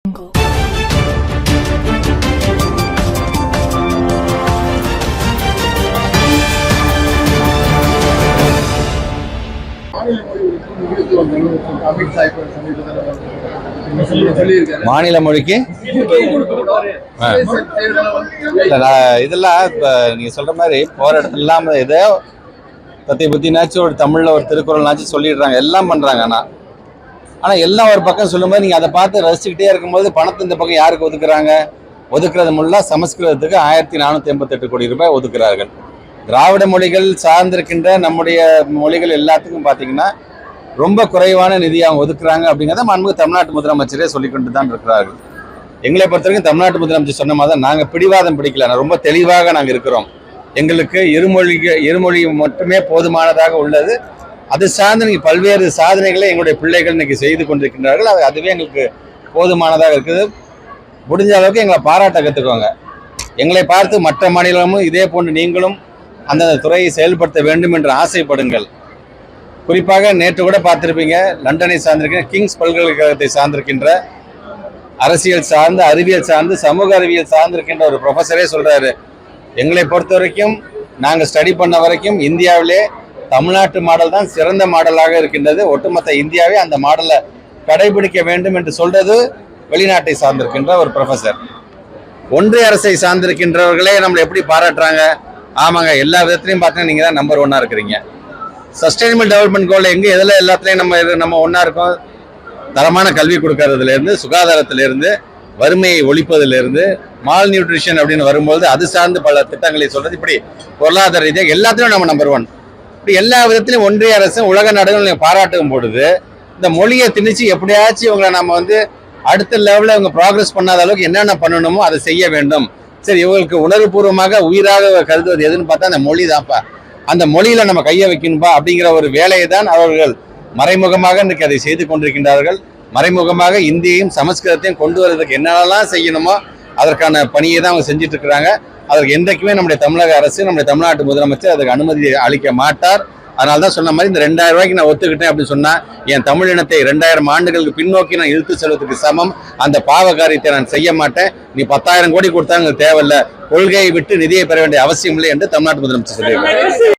மாநில மொழிக்கு இதெல்லாம் இப்ப நீங்க சொல்ற மாதிரி போற இடத்துல இல்லாம இதை பத்தினாச்சும் ஒரு தமிழ்ல ஒரு திருக்குறள்னாச்சும் சொல்லிடுறாங்க, எல்லாம் பண்றாங்க. ஆனா எல்லாம் ஒரு பக்கம் சொல்லும்போது நீங்க அதை பார்த்து ரசிச்சுக்கிட்டே இருக்கும்போது பணத்தை இந்த பக்கம் யாருக்கு ஒதுக்குறாங்க? ஒதுக்குறது முன்னா சமஸ்கிருதத்துக்கு 1488 கோடி ரூபாய் ஒதுக்குறார்கள். திராவிட மொழிகள் சார்ந்திருக்கின்ற நம்முடைய மொழிகள் எல்லாத்துக்கும் பார்த்தீங்கன்னா ரொம்ப குறைவான நிதி அவங்க ஒதுக்குறாங்க அப்படிங்கிறத மாண்புமிகு தமிழ்நாட்டு முதலமைச்சரே சொல்லிக்கொண்டு தான் இருக்கிறார்கள். எங்களை பொறுத்தவரைக்கும் தமிழ்நாட்டு முதலமைச்சர் சொன்ன மாதிரி நாங்கள் பிடிவாதம் பிடிக்கல, ரொம்ப தெளிவாக நாங்கள் இருக்கிறோம். எங்களுக்கு இருமொழி மட்டுமே போதுமானதாக உள்ளது. அது சார்ந்து நீங்கள் பல்வேறு சாதனைகளை எங்களுடைய பிள்ளைகள் இன்னைக்கு செய்து கொண்டிருக்கின்றார்கள். அதுவே எங்களுக்கு போதுமானதாக இருக்குது. முடிஞ்ச அளவுக்கு எங்களை பாராட்ட கற்றுக்கோங்க. எங்களை பார்த்து மற்ற மாநிலமும் இதே போன்று நீங்களும் அந்தந்த துறையை செயல்படுத்த வேண்டும் என்று ஆசைப்படுங்கள். குறிப்பாக நேற்று கூட பார்த்திருப்பீங்க, லண்டனை சார்ந்திருக்கிற கிங்ஸ் பல்கலைக்கழகத்தை சார்ந்திருக்கின்ற அரசியல் சார்ந்து, அறிவியல் சார்ந்து, சமூக அறிவியல் சார்ந்திருக்கின்ற ஒரு ப்ரொஃபஸரே சொல்றாரு, எங்களை பொறுத்த வரைக்கும் நாங்கள் ஸ்டடி பண்ண வரைக்கும் இந்தியாவிலே தமிழ்நாட்டு மாடல் தான் சிறந்த மாடலாக இருக்கின்றது. ஒட்டுமொத்த இந்தியாவே அந்த மாடலை கடைபிடிக்க வேண்டும் என்று சொல்றது வெளிநாட்டை சார்ந்திருக்கின்ற ஒரு ப்ரொஃபஸர். ஒன்றிய அரசை சார்ந்திருக்கின்றவர்களே நம்மளை எப்படி பாராட்டுறாங்க? ஆமாங்க, எல்லா விதத்திலையும் பார்த்தீங்கன்னா நீங்க தான் நம்பர் 1 இருக்கிறீங்க. சஸ்டைனபிள் டெவலப்மெண்ட் கோல் எங்கே எதில் எல்லாத்துலேயும் நம்ம ஒன்றா இருக்கோம். தரமான கல்வி கொடுக்கறதுலேருந்து, சுகாதாரத்திலேருந்து, வறுமையை ஒழிப்பதிலிருந்து, மால் நியூட்ரிஷன் அப்படின்னு வரும்போது அது சார்ந்து பல திட்டங்களை சொல்றது. இப்படி பொருளாதார ரீதியாக எல்லாத்துலையும் நம்ம நம்பர் 1. இப்படி எல்லா விதத்திலையும் ஒன்றிய அரசு உலக நாடுகள் பாராட்டும் பொழுது இந்த மொழியை திணிச்சு எப்படியாச்சும் இவங்களை நம்ம அடுத்த லெவலில் இவங்க ப்ராக்ரஸ் பண்ணாத அளவுக்கு என்னென்ன பண்ணணுமோ அதை செய்ய வேண்டும். சரி, இவங்களுக்கு உணர்வுபூர்வமாக உயிராக கருதுவது எதுன்னு பார்த்தா அந்த மொழி தான்ப்பா, அந்த மொழியில நம்ம கையை வைக்கணும்பா அப்படிங்கிற ஒரு வேலையை தான் அவர்கள் மறைமுகமாக இன்றைக்கு அதை செய்து கொண்டிருக்கின்றார்கள். மறைமுகமாக இந்தியையும் சமஸ்கிருதத்தையும் கொண்டு வருவதற்கு என்னென்னலாம் செய்யணுமோ அதற்கான பணியை தான் அவங்க செஞ்சுட்டு இருக்கிறாங்க. அதற்கு என்றைக்குமே நம்முடைய தமிழக அரசு, நம்முடைய தமிழ்நாட்டு முதலமைச்சர் அதுக்கு அனுமதி அளிக்க மாட்டார். அதனால தான் சொன்ன மாதிரி இந்த 2000 ரூபாய்க்கு நான் ஒத்துக்கிட்டேன் அப்படின்னு சொன்னா என் தமிழ் இனத்தை 2000 ஆண்டுகளுக்கு பின்னோக்கி நான் இழுத்து செல்வதற்கு சமம். அந்த பாவ காரியத்தை நான் செய்ய மாட்டேன். நீ 10,000 கோடி கொடுத்தாங்க தேவையில்லை, கொள்கையை விட்டு நிதியை பெற வேண்டிய அவசியம் இல்லை என்று தமிழ்நாட்டு முதலமைச்சர் சொல்லியிருக்காரு.